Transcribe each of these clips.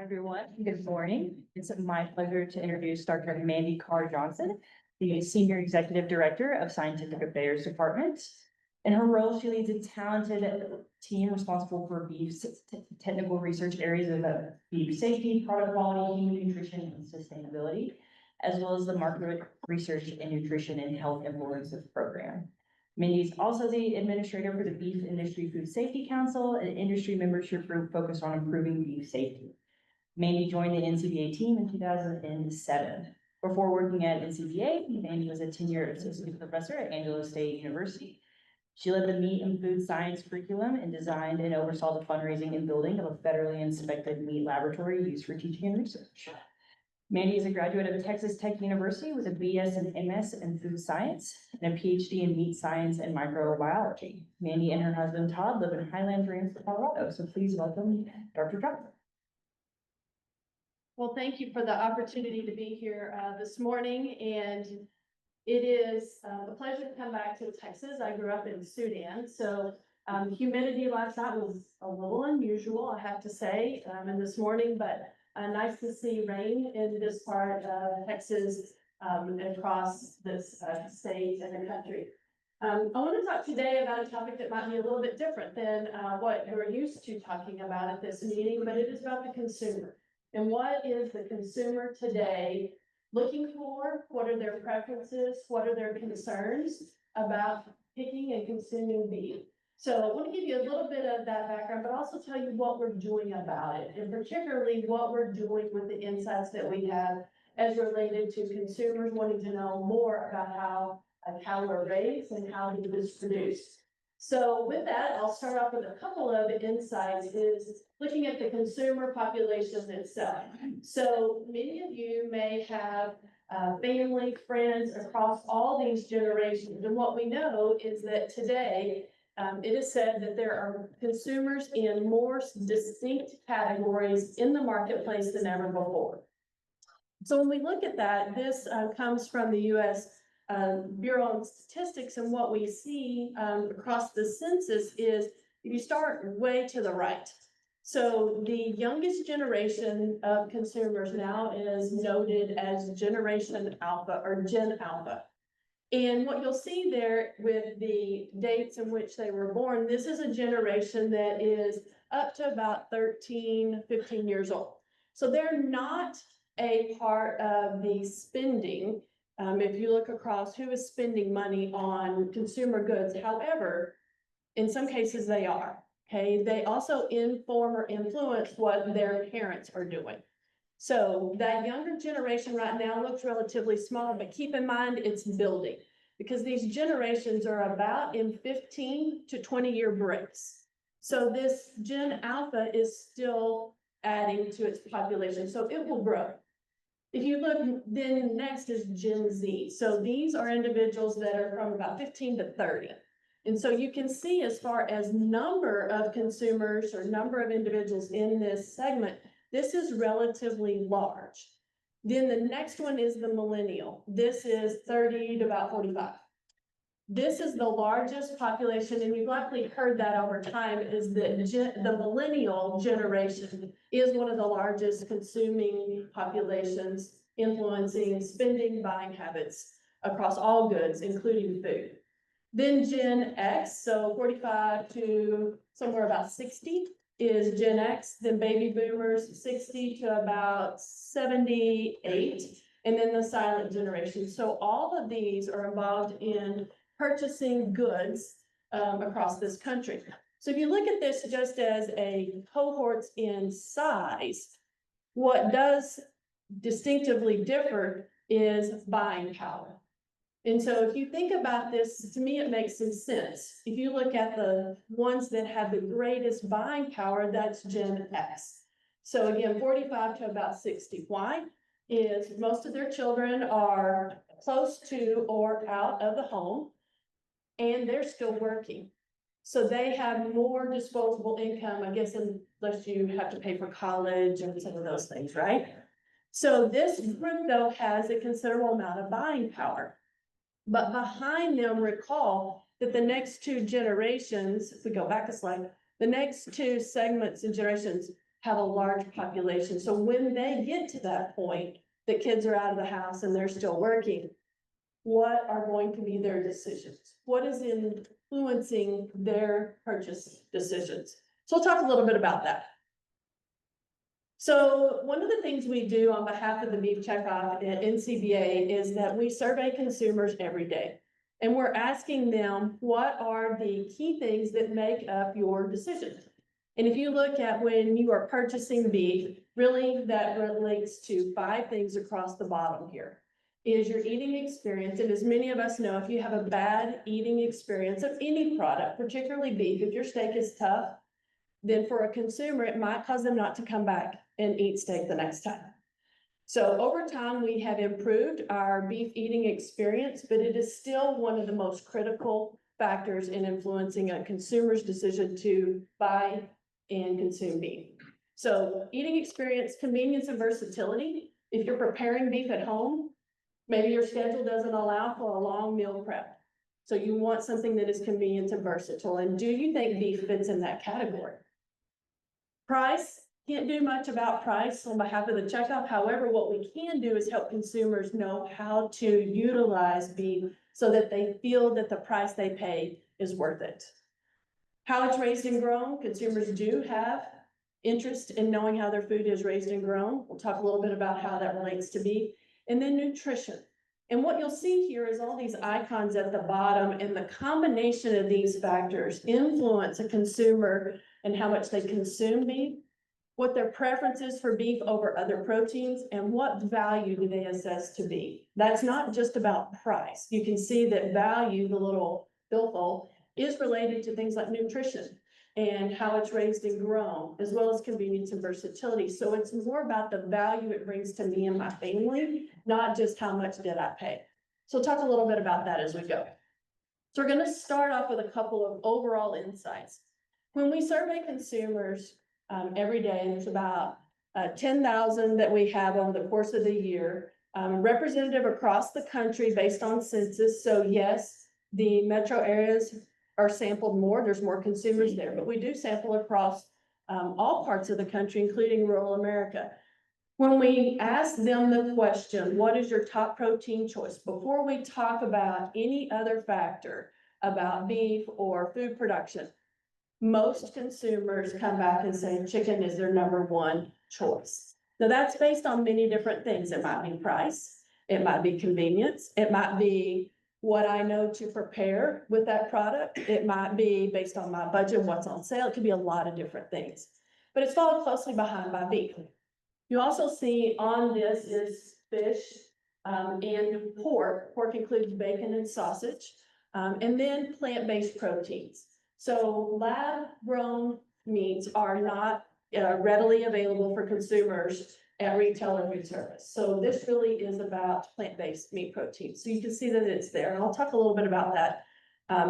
everyone. Good morning. It's my pleasure to introduce Dr. Mandy Carr Johnson, the Senior Executive Director of Scientific Affairs Department. In her role, she leads a talented team responsible for beef's technical research areas of beef safety, product quality, human nutrition, and sustainability, as well as the market research and nutrition and health influences program. Mandy is also the administrator for the Beef Industry Food Safety Council, an industry membership group focused on improving beef safety. Mandy joined the NCBA team in 2007. Before working at NCBA, Mandy was a tenured associate professor at Angelo State University. She led the meat and food science curriculum and designed and oversaw the fundraising and building of a federally inspected meat laboratory used for teaching and research. Mandy is a graduate of Texas Tech University with a BS and MS in food science and a PhD in meat science and microbiology. Mandy and her husband Todd live in Highlands Ranch, Colorado. So please welcome Dr. Johnson. Well, thank you for the opportunity to be here this morning, and it is a pleasure to come back to Texas. I grew up in Sudan, so humidity last night was a little unusual, I have to say, and this morning, but nice to see rain in this part of Texas across this state and the country. I want to talk today about a topic that might be a little bit different than what you're used to talking about at this meeting, but it is about the consumer. And what is the consumer today looking for? What are their preferences? What are their concerns about picking and consuming beef? So I want to give you a little bit of that background, but also tell you what we're doing about it, and particularly what we're doing with the insights that we have as related to consumers wanting to know more about how we're raised and how it is produced. So with that, I'll start off with a couple of insights is looking at the consumer population itself. So many of you may have family, friends across all these generations. And what we know is that today, it is said that there are consumers in more distinct categories in the marketplace than ever before. So when we look at that, this comes from the U.S. Bureau of Statistics, and what we see across the census is if you start way to the right. So the youngest generation of consumers now is noted as Generation Alpha or Gen Alpha. And what you'll see there with the dates in which they were born, this is a generation that is up to about 13, 15 years old. So they're not a part of the spending. If you look across who is spending money on consumer goods, however, in some cases they are, okay? They also inform or influence what their parents are doing. So that younger generation right now looks relatively small, but keep in mind it's building because these generations are about in 15 to 20-year breaks. So this Gen Alpha is still adding to its population, so it will grow. If you look, then next is Gen Z. So these are individuals that are from about 15 to 30. And so you can see as far as number of consumers or number of individuals in this segment, this is relatively large. Then the next one is the millennial. This is 30 to about 45. This is the largest population, and you've likely heard that over time, is that the millennial generation is one of the largest consuming populations, influencing spending, buying habits across all goods, including food. Then Gen X, so 45 to somewhere about 60 is Gen X, then baby boomers 60 to about 78, and then the silent generation. So all of these are involved in purchasing goods across this country. So if you look at this just as a cohorts in size, what does distinctively differ is buying power. And so if you think about this, to me, it makes some sense. If you look at the ones that have the greatest buying power, that's Gen X. So again, 45 to about 60. Why? Is most of their children are close to or out of the home, and they're still working. So they have more disposable income, I guess, unless you have to pay for college and some of those things, right? So this group, though, has a considerable amount of buying power. But behind them, recall that the next two generations, if we go back a slide, the next two segments and generations have a large population. So when they get to that point, the kids are out of the house and they're still working, what are going to be their decisions? What is influencing their purchase decisions? So we'll talk a little bit about that. So one of the things we do on behalf of the Beef Checkoff at NCBA is that we survey consumers every day. And we're asking them, what are the key things that make up your decision? And if you look at when you are purchasing beef, really that relates to 5 things across the bottom here. Is your eating experience, and as many of us know, if you have a bad eating experience of any product, particularly beef, if your steak is tough, then for a consumer, it might cause them not to come back and eat steak the next time. So over time, we have improved our beef eating experience, but it is still one of the most critical factors in influencing a consumer's decision to buy and consume beef. So eating experience, convenience, and versatility. If you're preparing beef at home, maybe your schedule doesn't allow for a long meal prep. So you want something that is convenient and versatile. And do you think beef fits in that category? Price, can't do much about price on behalf of the checkoff. However, what we can do is help consumers know how to utilize beef so that they feel that the price they pay is worth it. How it's raised and grown, consumers do have interest in knowing how their food is raised and grown. We'll talk a little bit about how that relates to beef. And then nutrition. And what you'll see here is all these icons at the bottom, and the combination of these factors influence a consumer and how much they consume beef, what their preference is for beef over other proteins, and what value do they assess to beef. That's not just about price. You can see that value, the little billfold, is related to things like nutrition and how it's raised and grown, as well as convenience and versatility. So it's more about the value it brings to me and my family, not just how much did I pay. So we'll talk a little bit about that as we go. So we're gonna start off with a couple of overall insights. When we survey consumers every day, and there's about 10,000 that we have over the course of the year, representative across the country based on census. So yes, the metro areas are sampled more, there's more consumers there, but we do sample across all parts of the country, including rural America. When we ask them the question, what is your top protein choice? Before we talk about any other factor about beef or food production, most consumers come back and say chicken is their #1 choice. Now that's based on many different things. It might be price, it might be convenience, it might be what I know to prepare with that product. It might be based on my budget, what's on sale. It could be a lot of different things, but it's followed closely behind by beef. You also see on this is fish and pork. Pork includes bacon and sausage, and then plant-based proteins. So lab-grown meats are not readily available for consumers at retail or food service. So this really is about plant-based meat protein. So you can see that it's there. And I'll talk a little bit about that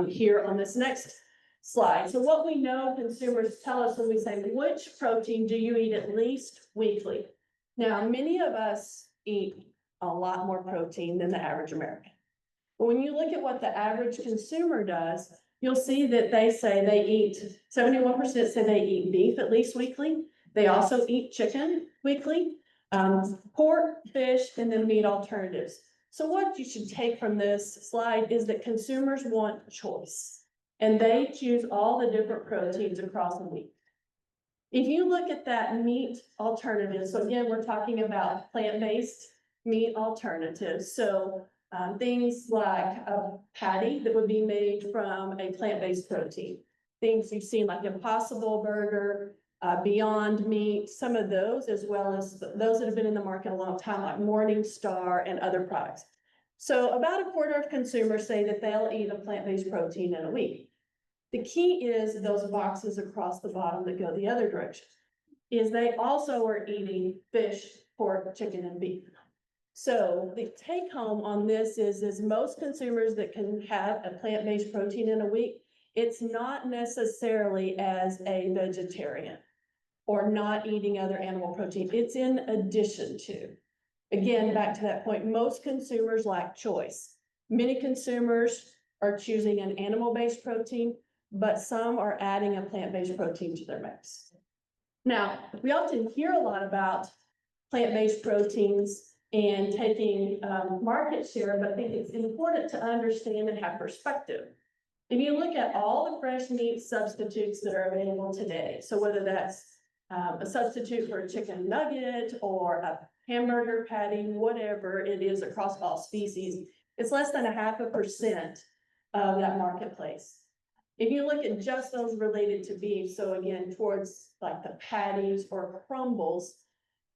here on this next slide. So what we know consumers tell us when we say, which protein do you eat at least weekly? Now, many of us eat a lot more protein than the average American. But when you look at what the average consumer does, you'll see that they say they eat, 71% say they eat beef at least weekly. They also eat chicken weekly, pork, fish, and then meat alternatives. So what you should take from this slide is that consumers want choice, and they choose all the different proteins across the week. If you look at that meat alternative, so again, we're talking about plant-based meat alternatives. So things like a patty that would be made from a plant-based protein. Things you've seen like Impossible Burger, Beyond Meat, some of those, as well as those that have been in the market a long time, like Morning Star and other products. So about a quarter of consumers say that they'll eat a plant-based protein in a week. The key is those boxes across the bottom that go the other direction, is they also are eating fish, pork, chicken, and beef. So the take home on this is most consumers that can have a plant-based protein in a week, it's not necessarily as a vegetarian or not eating other animal protein. It's in addition to. Again, back to that point, most consumers lack choice. Many consumers are choosing an animal-based protein, but some are adding a plant-based protein to their mix. Now, we often hear a lot about plant-based proteins and taking market share, but I think it's important to understand and have perspective. If you look at all the fresh meat substitutes that are available today, so whether that's a substitute for a chicken nugget or a hamburger patty, whatever it is across all species, it's less than 0.5% of that marketplace. If you look at just those related to beef, so again, towards like the patties or crumbles,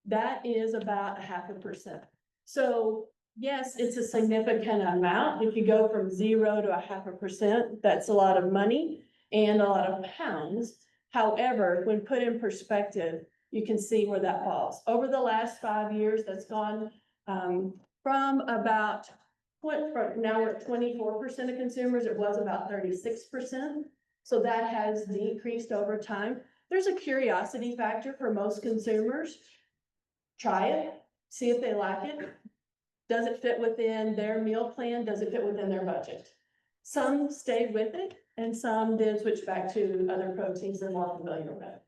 that is about 0.5%. So yes, it's a significant amount. If you go from 0 to 0.5%, that's a lot of money and a lot of pounds. However, when put in perspective, you can see where that falls. Over the last 5 years, that's gone from about now we're at 24% of consumers. It was about 36%. So that has decreased over time. There's a curiosity factor for most consumers. Try it, see if they like it. Does it fit within their meal plan? Does it fit within their budget? Some stayed with it and some did switch back to other proteins they're more familiar with.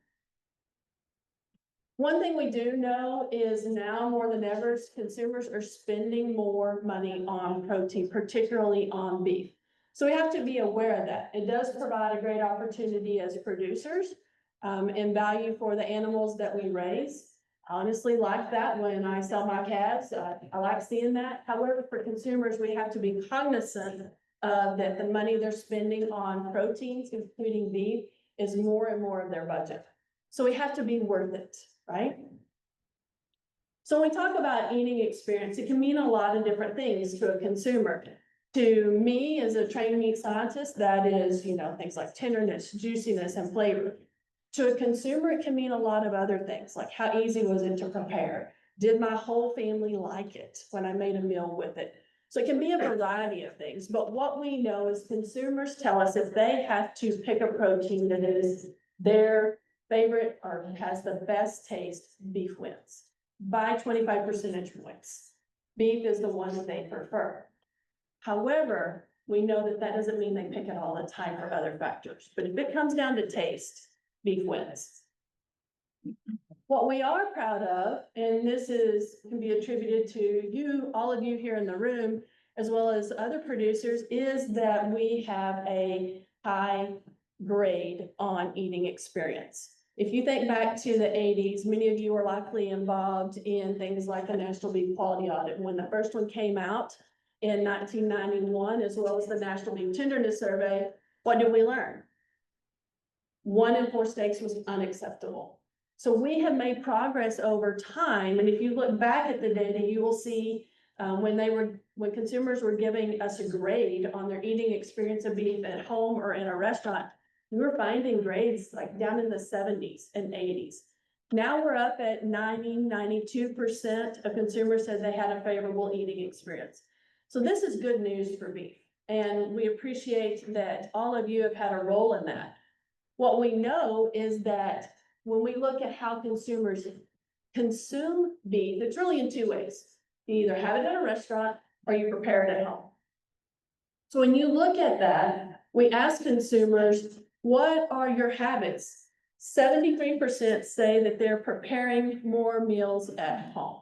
One thing we do know is now more than ever, consumers are spending more money on protein, particularly on beef. So we have to be aware of that. It does provide a great opportunity as producers and value for the animals that we raise. I honestly like that when I sell my calves. I like seeing that. However, for consumers, we have to be cognizant that the money they're spending on proteins, including beef, is more and more of their budget. So we have to be worth it, right? So when we talk about eating experience, it can mean a lot of different things to a consumer. To me, as a trained meat scientist, that is, things like tenderness, juiciness, and flavor. To a consumer, it can mean a lot of other things, like how easy was it to prepare? Did my whole family like it when I made a meal with it? So it can be a variety of things, but what we know is consumers tell us if they have to pick a protein that is their favorite or has the best taste, beef wins by 25 percentage points. Beef is the one that they prefer. However, we know that that doesn't mean they pick it all the time for other factors, but if it comes down to taste, beef wins. What we are proud of, and this can be attributed to you, all of you here in the room, as well as other producers, is that we have a high grade on eating experience. If you think back to the 80s, many of you are likely involved in things like the National Beef Quality Audit. When the first one came out in 1991, as well as the National Beef Tenderness Survey, what did we learn? 1 in 4 steaks was unacceptable. So we have made progress over time. And if you look back at the data, you will see when consumers were giving us a grade on their eating experience of beef at home or in a restaurant, we were finding grades like down in the 70s and 80s. Now we're up at 92% of consumers said they had a favorable eating experience. So this is good news for beef. And we appreciate that all of you have had a role in that. What we know is that when we look at how consumers consume beef, it's really in 2 ways. You either have it at a restaurant or you prepare it at home. So when you look at that, we ask consumers, what are your habits? 73% say that they're preparing more meals at home.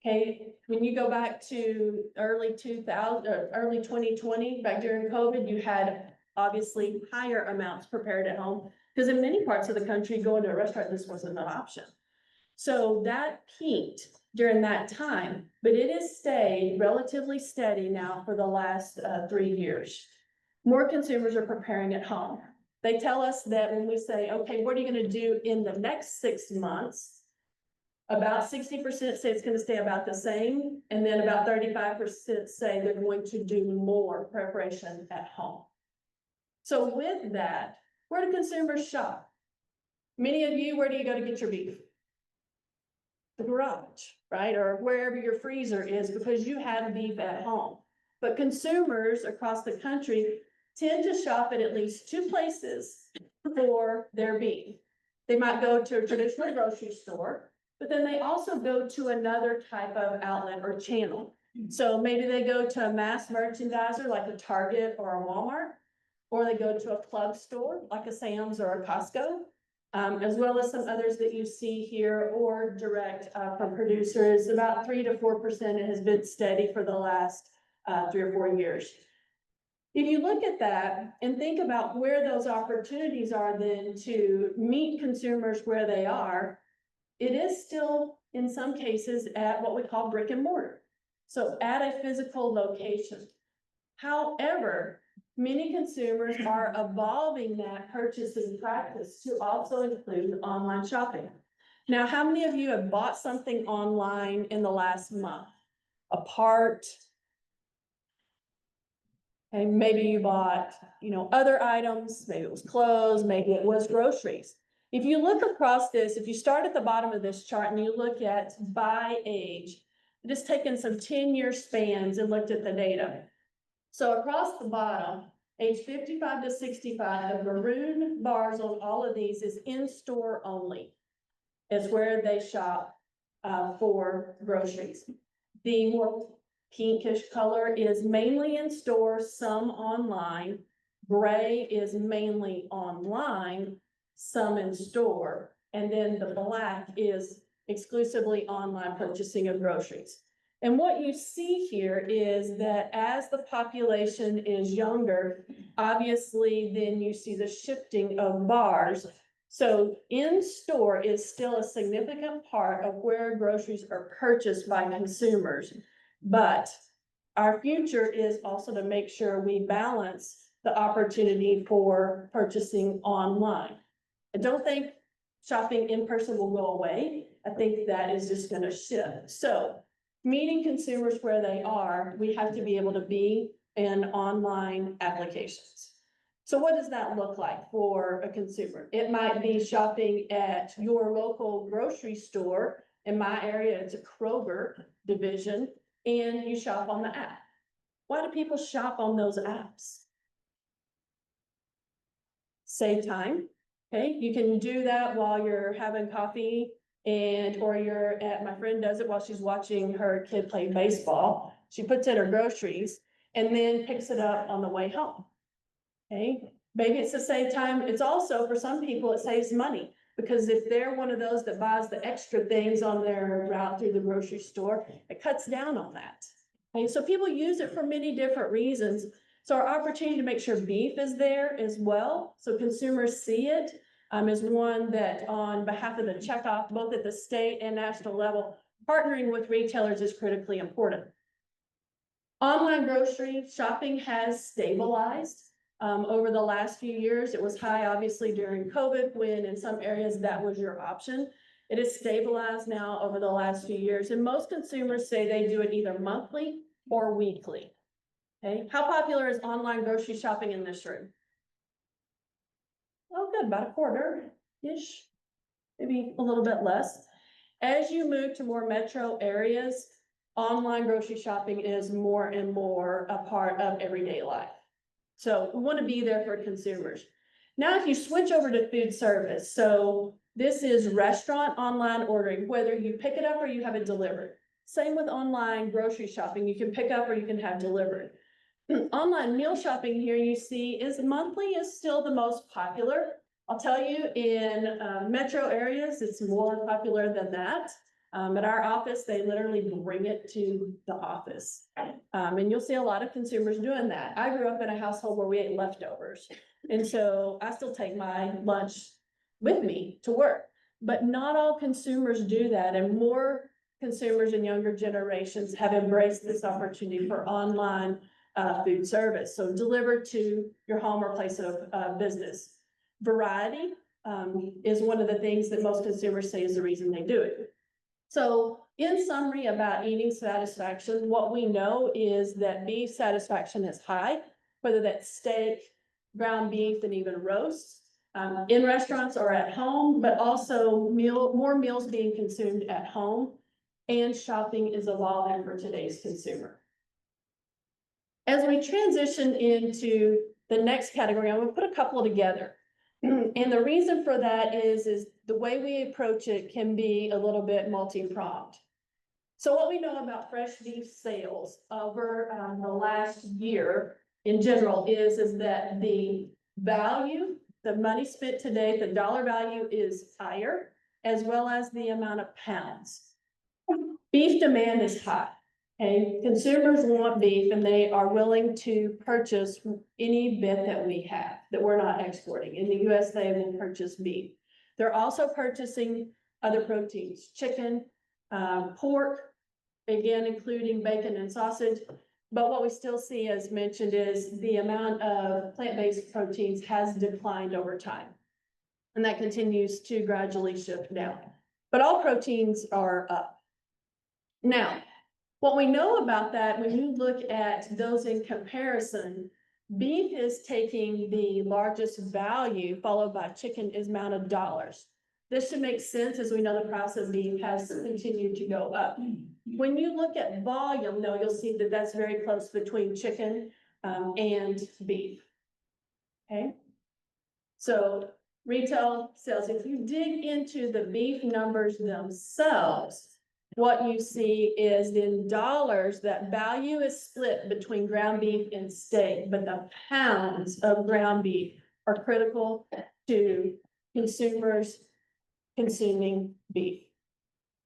Okay, when you go back to early 2020, back during COVID, you had obviously higher amounts prepared at home, because in many parts of the country, going to a restaurant, this wasn't an option. So that peaked during that time, but it has stayed relatively steady now for the last 3 years. More consumers are preparing at home. They tell us that when we say, okay, what are you going to do in the next 6 months? About 60% say it's going to stay about the same, and then about 35% say they're going to do more preparation at home. So with that, where do consumers shop? Many of you, where do you go to get your beef? The garage, right? Or wherever your freezer is, because you have beef at home. But consumers across the country tend to shop at least 2 places for their beef. They might go to a traditional grocery store, but then they also go to another type of outlet or channel. So maybe they go to a mass merchandiser like a Target or a Walmart, or they go to a club store like a Sam's or a Costco, as well as some others that you see here or direct from producers. About 3 to 4%. It has been steady for the last 3 or 4 years. If you look at that and think about where those opportunities are then to meet consumers where they are, it is still in some cases at what we call brick and mortar. So at a physical location. However, many consumers are evolving that purchasing practice to also include online shopping. Now, how many of you have bought something online in the last month? A part? And maybe you bought, other items, maybe it was clothes, maybe it was groceries. If you look across this, if you start at the bottom of this chart and you look at by age, just taken some 10-year spans and looked at the data. So across the bottom, age 55 to 65, the maroon bars on all of these is in-store only. It's where they shop for groceries. The more pinkish color is mainly in store, some online. Gray is mainly online, some in store. And then the black is exclusively online purchasing of groceries. And what you see here is that as the population is younger, obviously then you see the shifting of bars. So in-store is still a significant part of where groceries are purchased by consumers. But our future is also to make sure we balance the opportunity for purchasing online. I don't think shopping in person will go away. I think that is just going to shift. So meeting consumers where they are, we have to be able to be in online applications. So what does that look like for a consumer? It might be shopping at your local grocery store. In my area, it's a Kroger division, and you shop on the app. Why do people shop on those apps? Save time. Okay, you can do that while you're having coffee or you're at, my friend does it while she's watching her kid play baseball. She puts in her groceries and then picks it up on the way home. Okay, maybe it's to save time. It's also, for some people, it saves money, because if they're one of those that buys the extra things on their route through the grocery store, it cuts down on that. Okay, so people use it for many different reasons. So our opportunity to make sure beef is there as well, so consumers see it, is one that on behalf of the checkoff, both at the state and national level, partnering with retailers is critically important. Online grocery shopping has stabilized over the last few years. It was high, obviously, during COVID, when in some areas that was your option. It has stabilized now over the last few years, and most consumers say they do it either monthly or weekly. Okay, how popular is online grocery shopping in this room? Oh, good, about a quarter-ish, maybe a little bit less. As you move to more metro areas, online grocery shopping is more and more a part of everyday life. So we want to be there for consumers. Now, if you switch over to food service, so this is restaurant online ordering, whether you pick it up or you have it delivered. Same with online grocery shopping. You can pick up or you can have delivered. Online meal shopping here you see is monthly is still the most popular. I'll tell you, in metro areas, it's more popular than that. At our office, they literally bring it to the office. And you'll see a lot of consumers doing that. I grew up in a household where we ate leftovers. And so I still take my lunch with me to work. But not all consumers do that. And more consumers in younger generations have embraced this opportunity for online food service. So delivered to your home or place of business. Variety is one of the things that most consumers say is the reason they do it. So in summary about eating satisfaction, what we know is that beef satisfaction is high, whether that's steak, ground beef, and even roasts, in restaurants or at home, but also more meals being consumed at home, and shopping is evolving for today's consumer. As we transition into the next category, I'm going to put a couple together. And the reason for that is the way we approach it can be a little bit multi-pronged. So what we know about fresh beef sales over the last year in general is that the value the money spent today, the dollar value is higher, as well as the amount of pounds. Beef demand is high. Okay, consumers want beef and they are willing to purchase any bit that we have that we're not exporting. In the US, they will purchase beef. They're also purchasing other proteins, chicken, pork, again, including bacon and sausage. But what we still see, as mentioned, is the amount of plant-based proteins has declined over time. And that continues to gradually shift down. But all proteins are up. Now, what we know about that, when you look at those in comparison, beef is taking the largest value, followed by chicken is amount of dollars. This should make sense, as we know the price of beef has continued to go up. When you look at volume, though, you'll see that that's very close between chicken and beef. Okay. So retail sales, if you dig into the beef numbers themselves, what you see is in dollars, that value is split between ground beef and steak, but the pounds of ground beef are critical to consumers consuming beef.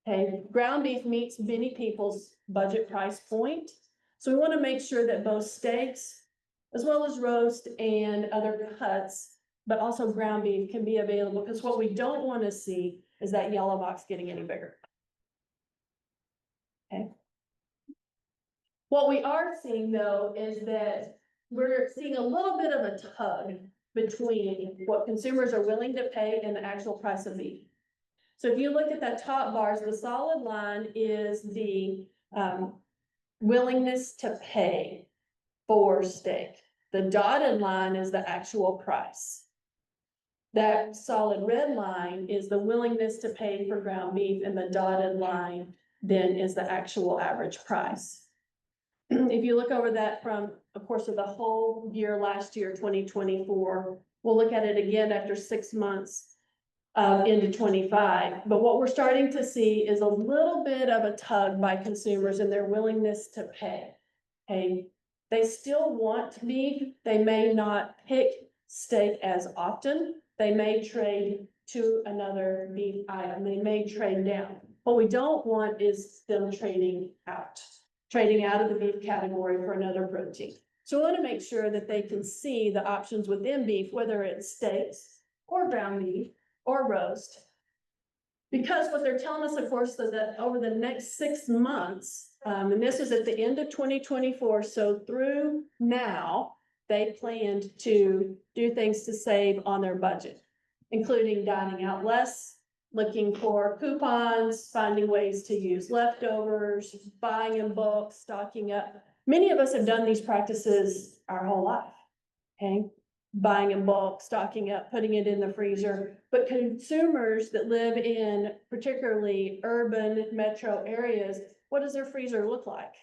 Okay, ground beef meets many people's budget price point. So we want to make sure that both steaks, as well as roast and other cuts, but also ground beef can be available, because what we don't want to see is that yellow box getting any bigger. Okay. What we are seeing, though, is that we're seeing a little bit of a tug between what consumers are willing to pay and the actual price of beef. So if you look at that top bars, the solid line is the willingness to pay for steak. The dotted line is the actual price. That solid red line is the willingness to pay for ground beef, and the dotted line then is the actual average price. If you look over that from, of course, of the whole year last year, 2024, we'll look at it again after 6 months into 25. But what we're starting to see is a little bit of a tug by consumers and their willingness to pay. Okay, they still want beef. They may not pick steak as often. They may trade to another beef item. They may trade down. What we don't want is them trading out of the beef category for another protein. So we want to make sure that they can see the options within beef, whether it's steaks or ground beef or roast. Because what they're telling us, of course, is that over the next 6 months, and this is at the end of 2024, so through now, they planned to do things to save on their budget, including dining out less, looking for coupons, finding ways to use leftovers, buying in bulk, stocking up. Many of us have done these practices our whole life, okay? Buying in bulk, stocking up, putting it in the freezer. But consumers that live in particularly urban metro areas, what does their freezer look like?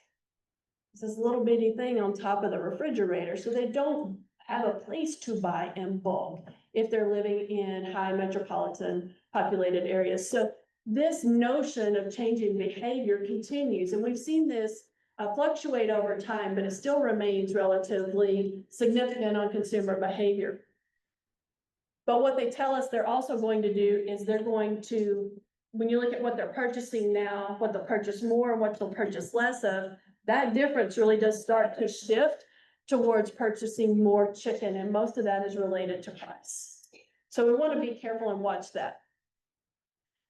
It's this little bitty thing on top of the refrigerator, so they don't have a place to buy in bulk if they're living in high metropolitan populated areas. So this notion of changing behavior continues, and we've seen this fluctuate over time, but it still remains relatively significant on consumer behavior. But what they tell us they're also going to do is they're going to, when you look at what they're purchasing now, what they'll purchase more and what they'll purchase less of, that difference really does start to shift towards purchasing more chicken, and most of that is related to price. So we want to be careful and watch that.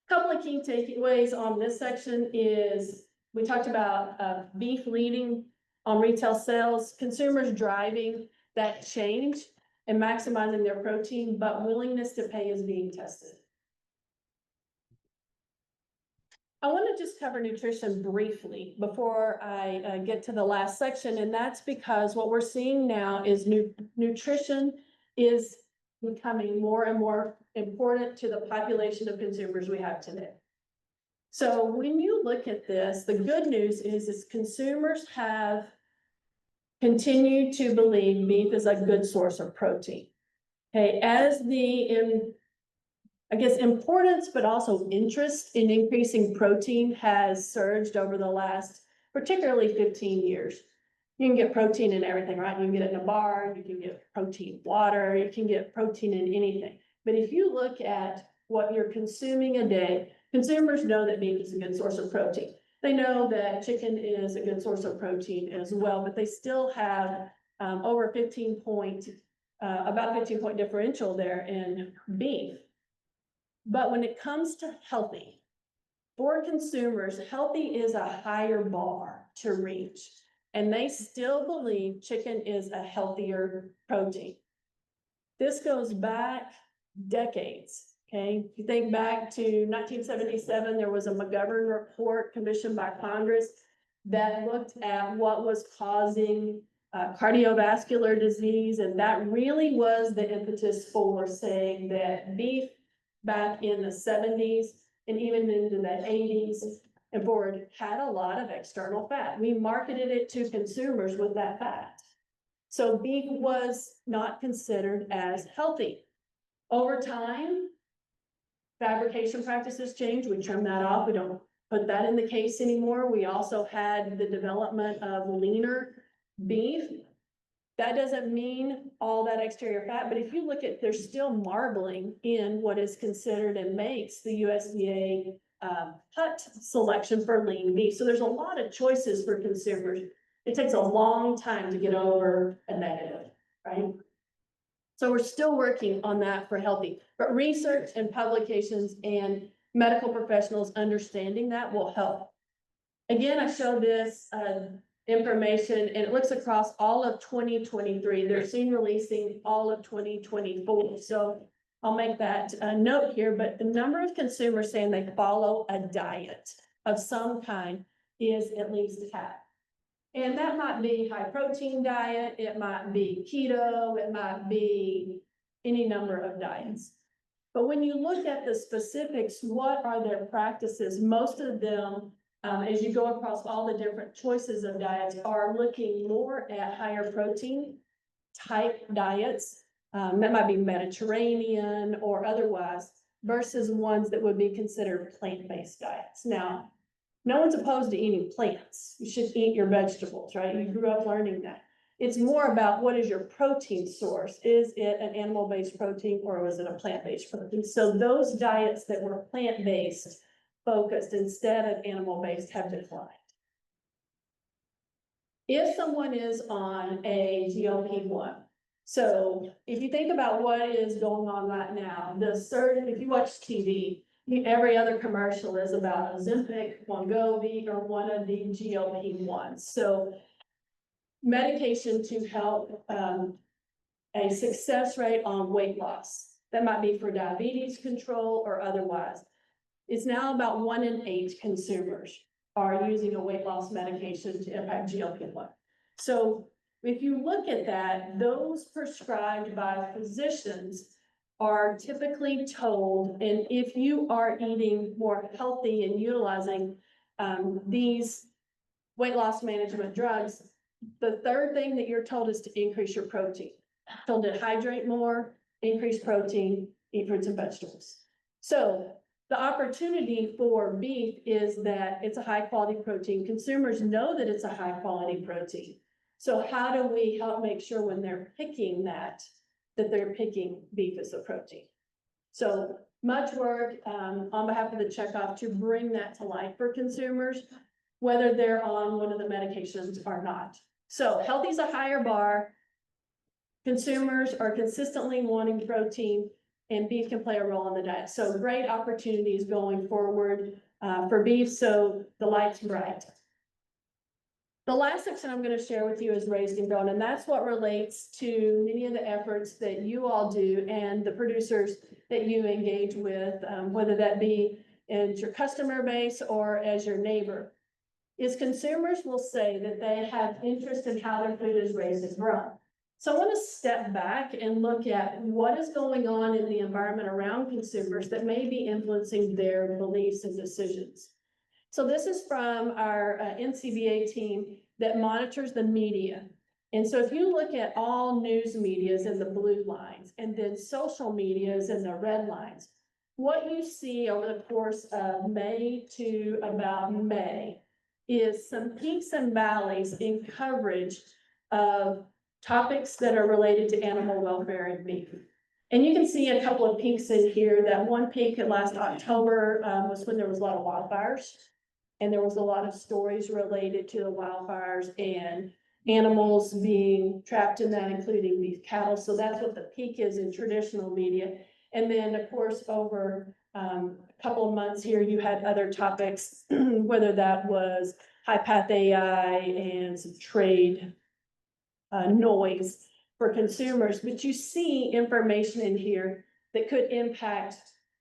A couple of key takeaways on this section is we talked about beef leading on retail sales, consumers driving that change and maximizing their protein, but willingness to pay is being tested. I want to just cover nutrition briefly before I get to the last section, and that's because what we're seeing now is nutrition is becoming more and more important to the population of consumers we have today. So when you look at this, the good news is consumers have continued to believe beef is a good source of protein. Okay, as the importance, but also interest in increasing protein has surged over the last, particularly 15 years. You can get protein in everything, right? You can get it in a bar, you can get protein water, you can get protein in anything. But if you look at what you're consuming a day, consumers know that beef is a good source of protein. They know that chicken is a good source of protein as well, but they still have over about a 15-point differential there in beef. But when it comes to healthy, for consumers, healthy is a higher bar to reach. And they still believe chicken is a healthier protein. This goes back decades, okay? If you think back to 1977, there was a McGovern report commissioned by Congress that looked at what was causing cardiovascular disease, and that really was the impetus for saying that beef back in the 70s and even into the 80s and forward had a lot of external fat. We marketed it to consumers with that fat. So beef was not considered as healthy. Over time, fabrication practices changed. We trimmed that off. We don't put that in the case anymore. We also had the development of leaner beef. That doesn't mean all that exterior fat, but if you look at, there's still marbling in what is considered and makes the USDA cut selection for lean beef. So there's a lot of choices for consumers. It takes a long time to get over a negative, right? So we're still working on that for healthy, but research and publications and medical professionals understanding that will help. Again, I show this information and it looks across all of 2023. They're soon releasing all of 2024. So I'll make that a note here, but the number of consumers saying they follow a diet of some kind is at least half. And that might be high protein diet, it might be keto, it might be any number of diets. But when you look at the specifics, what are their practices? Most of them, as you go across all the different choices of diets, are looking more at higher protein type diets. That might be Mediterranean or otherwise, versus ones that would be considered plant-based diets. Now, no one's opposed to eating plants. You should eat your vegetables, right? You grew up learning that. It's more about what is your protein source? Is it an animal-based protein or was it a plant-based protein? So those diets that were plant-based focused instead of animal-based have declined. If someone is on a GLP-1, so if you think about what is going on right now, if you watch TV, every other commercial is about Ozempic, Wegovy, or one of the GLP-1s. So medication to help a success rate on weight loss. That might be for diabetes control or otherwise. It's now about 1 in 8 consumers are using a weight loss medication to impact GLP-1. So if you look at that, those prescribed by physicians are typically told, and if you are eating more healthy and utilizing these weight loss management drugs, the third thing that you're told is to increase your protein. Told to hydrate more, increase protein, eat fruits and vegetables. So the opportunity for beef is that it's a high quality protein. Consumers know that it's a high quality protein. So how do we help make sure when they're picking that they're picking beef as a protein? So much work on behalf of the checkoff to bring that to life for consumers, whether they're on one of the medications or not. So healthy is a higher bar. Consumers are consistently wanting protein, and beef can play a role in the diet. So great opportunities going forward for beef. So the light's bright. The last section I'm going to share with you is raised and grown, and that's what relates to many of the efforts that you all do and the producers that you engage with, whether that be in your customer base or as your neighbor. Is consumers will say that they have interest in how their food is raised and grown. So I want to step back and look at what is going on in the environment around consumers that may be influencing their beliefs and decisions. So this is from our NCBA team that monitors the media. And so if you look at all news medias in the blue lines and then social medias in the red lines, what you see over the course of May to about May is some peaks and valleys in coverage of topics that are related to animal welfare and beef. And you can see a couple of peaks in here. That one peak at last October was when there was a lot of wildfires. And there was a lot of stories related to the wildfires and animals being trapped in that, including beef cattle. So that's what the peak is in traditional media. And then, of course, over a couple of months here, you had other topics, whether that was high path AI and some trade noise for consumers. But you see information in here that could impact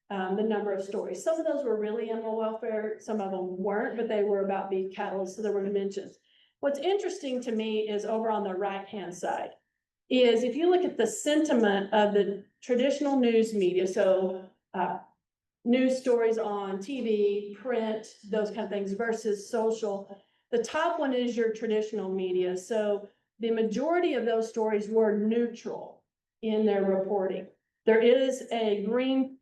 the number of stories. Some of those were really animal welfare, some of them weren't, but they were about beef cattle, so there were dimensions. What's interesting to me is over on the right-hand side, is if you look at the sentiment of the traditional news media, so news stories on TV, print, those kind of things versus social. The top one is your traditional media. So the majority of those stories were neutral in their reporting. There is a green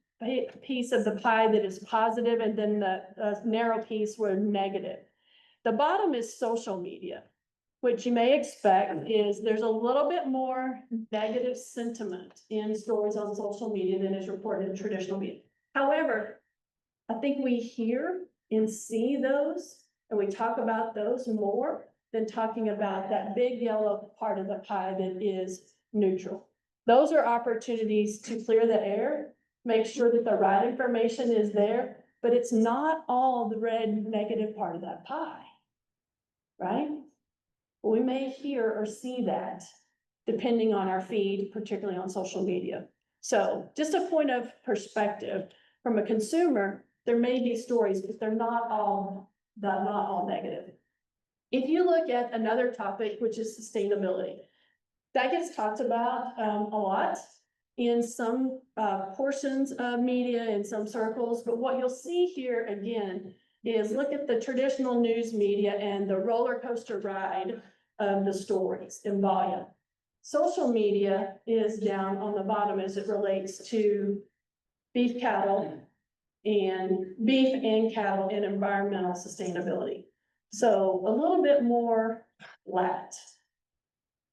piece of the pie that is positive, and then the narrow piece were negative. The bottom is social media, which you may expect is there's a little bit more negative sentiment in stories on social media than is reported in traditional media. However, I think we hear and see those, and we talk about those more than talking about that big yellow part of the pie that is neutral. Those are opportunities to clear the air, make sure that the right information is there, but it's not all the red negative part of that pie, right? We may hear or see that depending on our feed, particularly on social media. So just a point of perspective from a consumer, there may be stories, but they're not all negative. If you look at another topic, which is sustainability, that gets talked about a lot in some portions of media, in some circles. But what you'll see here again is look at the traditional news media and the roller coaster ride of the stories in volume. Social media is down on the bottom as it relates to beef cattle and cattle and environmental sustainability. So a little bit more flat.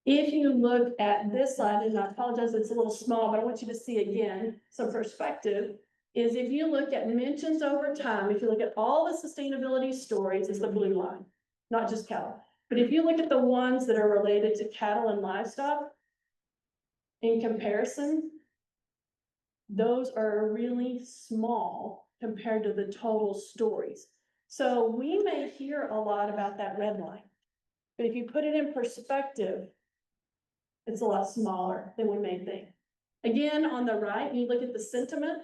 If you look at this slide, and I apologize, it's a little small, but I want you to see again some perspective, is if you look at mentions over time, if you look at all the sustainability stories, it's the blue line, not just cattle. But if you look at the ones that are related to cattle and livestock, in comparison, those are really small compared to the total stories. So we may hear a lot about that red line, but if you put it in perspective, it's a lot smaller than we may think. Again, on the right, you look at the sentiment.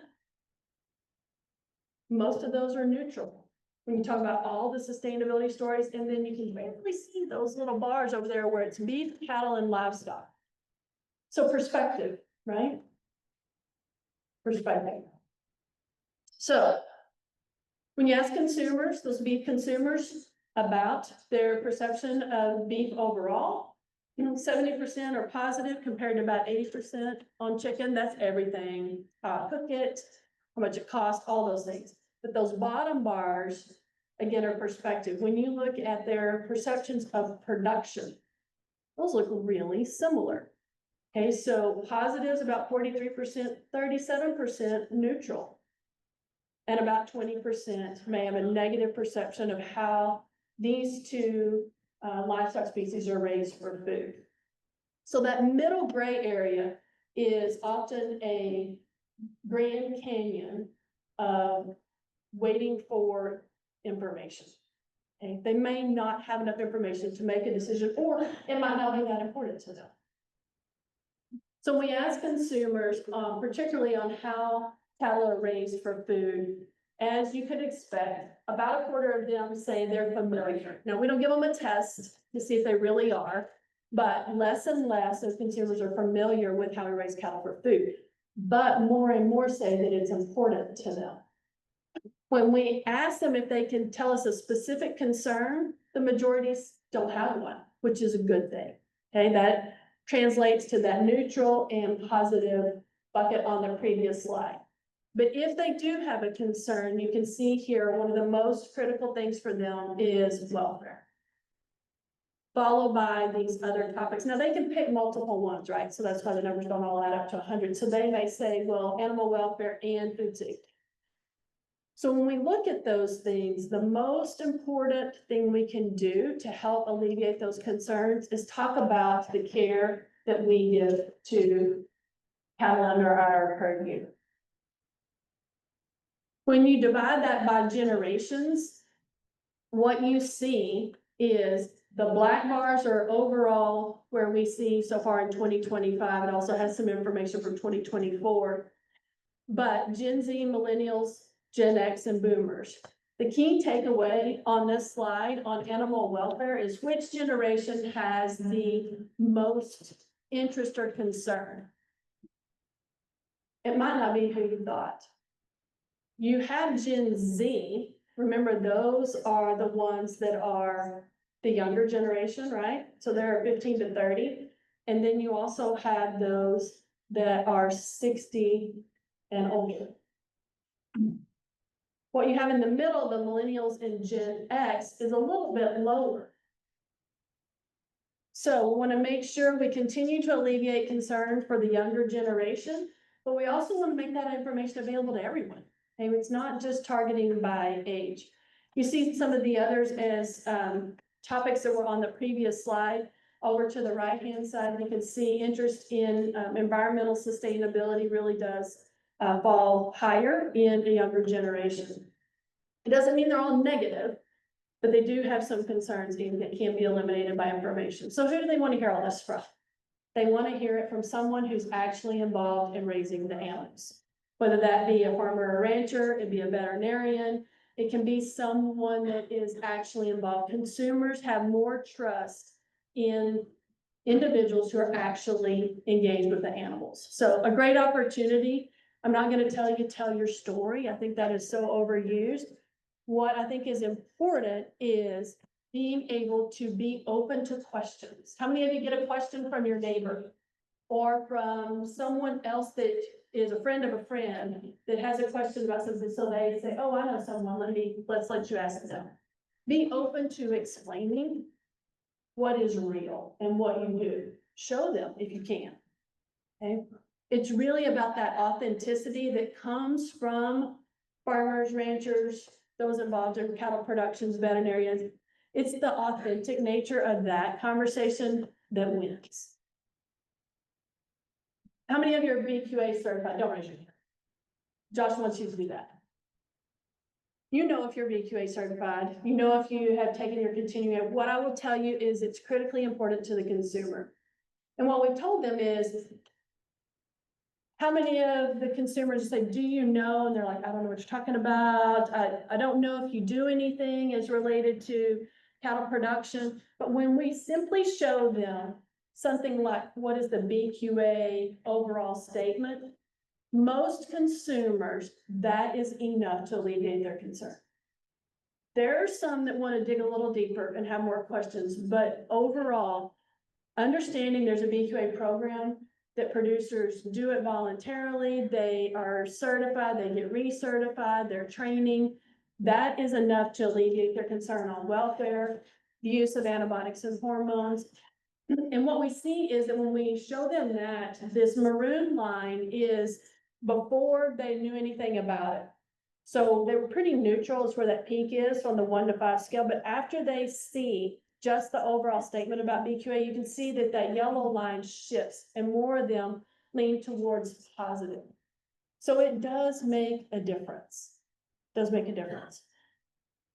Most of those are neutral. When you talk about all the sustainability stories, and then you can barely see those little bars over there where it's beef, cattle, and livestock. So perspective, right? Perspective. So when you ask consumers, those beef consumers, about their perception of beef overall, 70% are positive compared to about 80% on chicken. That's everything. Cook it, how much it costs, all those things. But those bottom bars, again, are perspective. When you look at their perceptions of production, those look really similar. Okay, so positives about 43%, 37% neutral. And about 20% may have a negative perception of how these two livestock species are raised for food. So that middle gray area is often a Grand Canyon of waiting for information. Okay? They may not have enough information to make a decision, or it might not be that important to them. So we ask consumers, particularly on how cattle are raised for food, as you could expect, about a quarter of them say they're familiar. Now, we don't give them a test to see if they really are, but less and less as consumers are familiar with how we raise cattle for food. But more and more say that it's important to them. When we ask them if they can tell us a specific concern, the majorities don't have one, which is a good thing. Okay, that translates to that neutral and positive bucket on the previous slide. But if they do have a concern, you can see here, one of the most critical things for them is welfare. Followed by these other topics. Now, they can pick multiple ones, right? So that's why the numbers don't all add up to 100. So they may say, well, animal welfare and food safety. So when we look at those things, the most important thing we can do to help alleviate those concerns is talk about the care that we give to cattle under our purview. When you divide that by generations, what you see is the black bars are overall where we see so far in 2025. It also has some information from 2024. But Gen Z, millennials, Gen X, and boomers. The key takeaway on this slide on animal welfare is which generation has the most interest or concern. It might not be who you thought. You have Gen Z. Remember, those are the ones that are the younger generation, right? So they're 15 to 30. And then you also have those that are 60 and older. What you have in the middle, the millennials and Gen X, is a little bit lower. So we want to make sure we continue to alleviate concern for the younger generation, but we also want to make that information available to everyone. Okay, it's not just targeting by age. You see some of the others as topics that were on the previous slide. Over to the right-hand side, you can see interest in environmental sustainability really does fall higher in a younger generation. It doesn't mean they're all negative, but they do have some concerns that can be eliminated by information. So who do they want to hear all this from? They want to hear it from someone who's actually involved in raising the animals. Whether that be a farmer or rancher, it'd be a veterinarian, it can be someone that is actually involved. Consumers have more trust in individuals who are actually engaged with the animals. So a great opportunity. I'm not going to tell you, tell your story. I think that is so overused. What I think is important is being able to be open to questions. How many of you get a question from your neighbor or from someone else that is a friend of a friend that has a question about something? So they say, oh, I know someone, let's let you ask them. Be open to explaining what is real and what you do. Show them if you can. Okay. It's really about that authenticity that comes from farmers, ranchers, those involved in cattle productions, veterinarians. It's the authentic nature of that conversation that wins. How many of you are BQA certified? Don't raise your hand. Josh wants you to do that. You know if you're BQA certified, you know if you have taken your continuing. What I will tell you is it's critically important to the consumer. And what we've told them is, how many of the consumers say, do you know? And they're like, I don't know what you're talking about. I don't know if you do anything as related to cattle production. But when we simply show them something like, what is the BQA overall statement? Most consumers, that is enough to alleviate their concern. There are some that want to dig a little deeper and have more questions, but overall, understanding there's a BQA program, that producers do it voluntarily, they are certified, they get recertified, they're training. That is enough to alleviate their concern on welfare, the use of antibiotics and hormones. And what we see is that when we show them that, this maroon line is before they knew anything about it. So they were pretty neutral is where that peak is on the 1 to 5 scale, but after they see just the overall statement about BQA, you can see that that yellow line shifts and more of them lean towards positive. So it does make a difference. It does make a difference.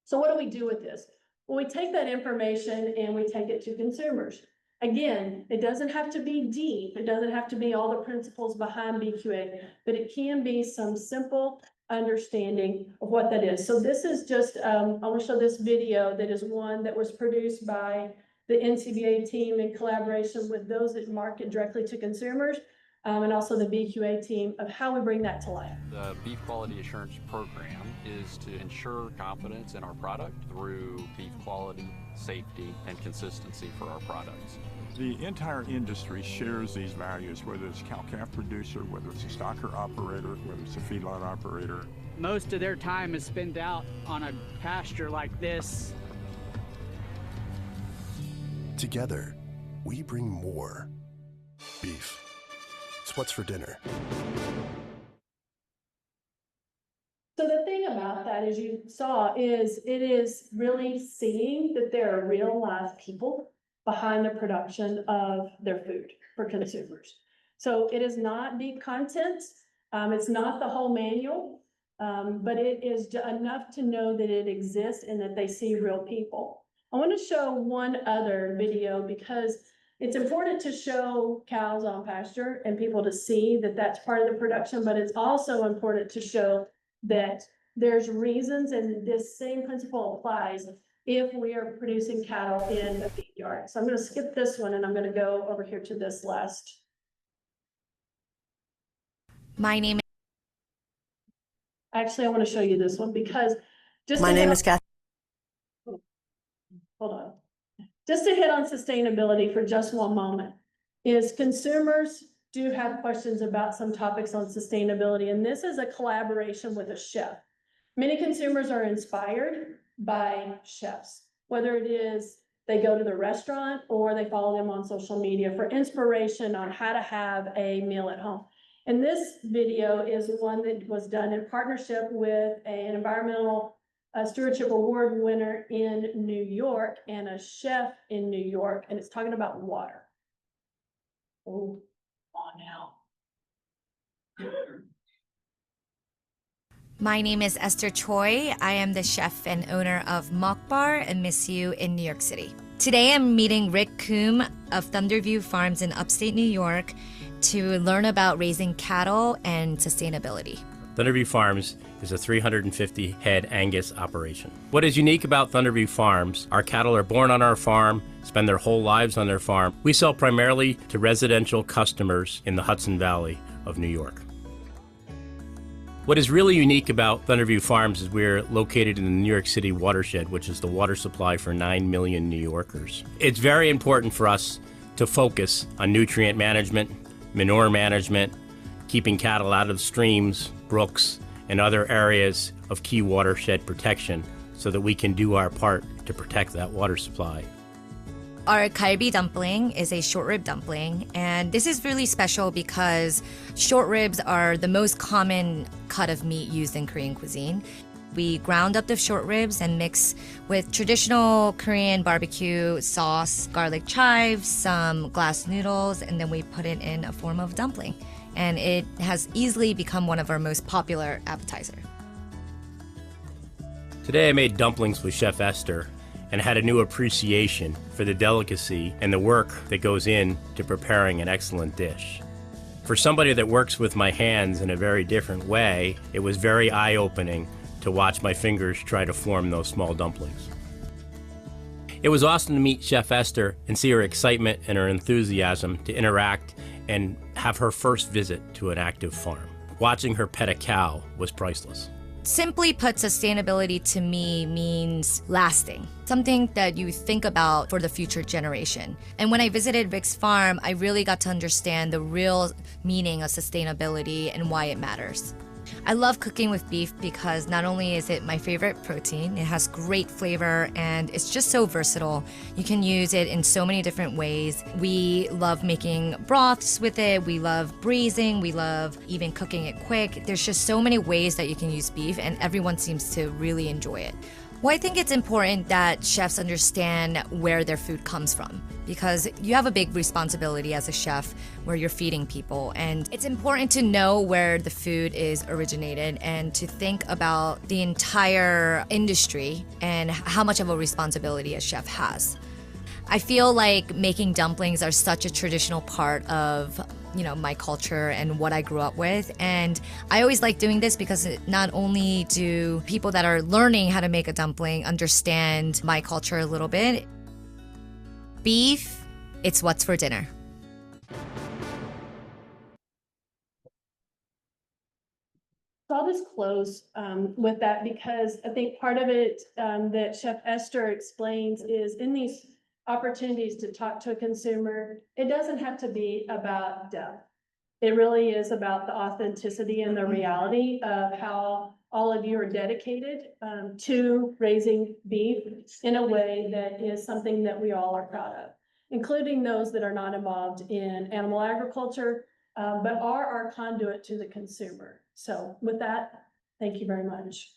So what do we do with this? Well, we take that information and we take it to consumers. Again, it doesn't have to be deep. It doesn't have to be all the principles behind BQA, but it can be some simple understanding of what that is. So this is just, I want to show this video that is one that was produced by the NCBA team in collaboration with those that market directly to consumers, and also the BQA team of how we bring that to life. The Beef Quality Assurance Program is to ensure confidence in our product through beef quality, safety, and consistency for our products. The entire industry shares these values, whether it's a cow-calf producer, whether it's a stocker operator, whether it's a feedlot operator. Most of their time is spent out on a pasture like this. Together, we bring more beef. It's what's for dinner. So the thing about that, as you saw, is it is really seeing that there are real live people behind the production of their food for consumers. So it is not deep content. It's not the whole manual, but it is enough to know that it exists and that they see real people. I want to show one other video because it's important to show cows on pasture and people to see that that's part of the production, but it's also important to show that there's reasons, and this same principle applies if we are producing cattle in a feed yard. So I'm going to skip this one and I'm going to go over here to this last. My name Actually, I want to show you this one because just My name is Kathy. hold on. Just to hit on sustainability for just one moment, is consumers do have questions about some topics on sustainability, and this is a collaboration with a chef. Many consumers are inspired by chefs, whether it is they go to the restaurant or they follow them on social media for inspiration on how to have a meal at home. And this video is one that was done in partnership with an environmental Stewardship Award winner in New York and a chef in New York, and it's talking about water. Oh, on now. My name is Esther Choi. I am the chef and owner of Mock Bar and Miss You in New York City. Today I'm meeting Rick Coombe of Thunderview Farms in upstate New York to learn about raising cattle and sustainability. Thunderview Farms is a 350 head Angus operation. What is unique about Thunderview Farms, our cattle are born on our farm, spend their whole lives on their farm. We sell primarily to residential customers in the Hudson Valley of New York. What is really unique about Thunderview Farms is we're located in the New York City watershed, which is the water supply for 9 million New Yorkers. It's very important for us to focus on nutrient management, manure management, keeping cattle out of streams, brooks, and other areas of key watershed protection so that we can do our part to protect that water supply. Our kalbi dumpling is a short rib dumpling, and this is really special because short ribs are the most common cut of meat used in Korean cuisine. We ground up the short ribs and mix with traditional Korean barbecue sauce, garlic chives, some glass noodles, and then we put it in a form of dumpling. And it has easily become one of our most popular appetizers. Today I made dumplings with Chef Esther and had a new appreciation for the delicacy and the work that goes in to preparing an excellent dish. For somebody that works with my hands in a very different way, it was very eye-opening to watch my fingers try to form those small dumplings. It was awesome to meet Chef Esther and see her excitement and her enthusiasm to interact and have her first visit to an active farm. Watching her pet a cow was priceless. Simply put, sustainability to me means lasting, something that you think about for the future generation. And when I visited Rick's farm, I really got to understand the real meaning of sustainability and why it matters. I love cooking with beef because not only is it my favorite protein, it has great flavor and it's just so versatile. You can use it in so many different ways. We love making broths with it, we love braising, we love even cooking it quick. There's just so many ways that you can use beef and everyone seems to really enjoy it. Well, I think it's important that chefs understand where their food comes from because you have a big responsibility as a chef where you're feeding people. And it's important to know where the food is originated and to think about the entire industry and how much of a responsibility a chef has. I feel like making dumplings are such a traditional part of my culture and what I grew up with. And I always like doing this because not only do people that are learning how to make a dumpling understand my culture a little bit. Beef, it's what's for dinner. So I'll just close with that because I think part of it that Chef Esther explains is in these opportunities to talk to a consumer. It doesn't have to be about depth. It really is about the authenticity and the reality of how all of you are dedicated to raising beef in a way that is something that we all are proud of, including those that are not involved in animal agriculture, but are our conduit to the consumer. So with that, thank you very much.